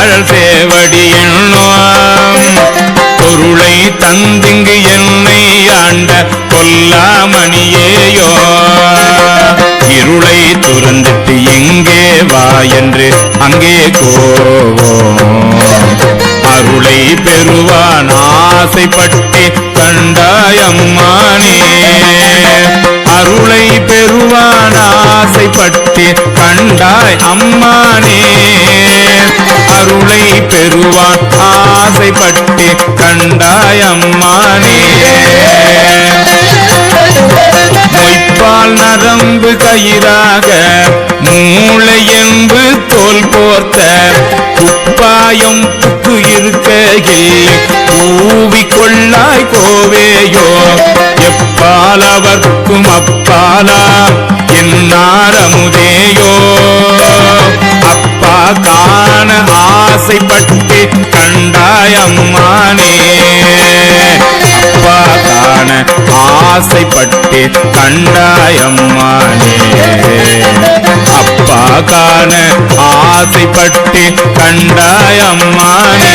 தாழ் சேவடி எண்ணும் பொருளை தந்திங்கு என்னை ஆண்ட கொல்லாமணியேயோ இருளை துறந்துட்டு எங்கே வா என்று அங்கே கோவோம் அருளை பெறுவான் ஆசைப்பட்டு கண்டாயம்மானே அருளை பெறுவான் ஆசைப்பட்டு கண்டாய் அம்மானே அருளை பெறுவான் ஆசைப்பட்டு கண்டாய் அம்மானே மொய்ப்பால் நரம்பு கயிறாக மூளை என்பு தோல் போர்த்த குப்பாயம் புக்கு இருக்கையில் கூவிக்கொள்ளாய் கோவேயோ எப்பால் அவர்க்கும் அப்பாலா என்னாரமுதேயோ அப்பா காண ஆசைப்பட்டு கண்டாய் அம்மானே அப்பா காண ஆசைப்பட்டு கண்டாய் அம்மானே அப்பா காண ஆசைப்பட்டு கண்டாய் அம்மானே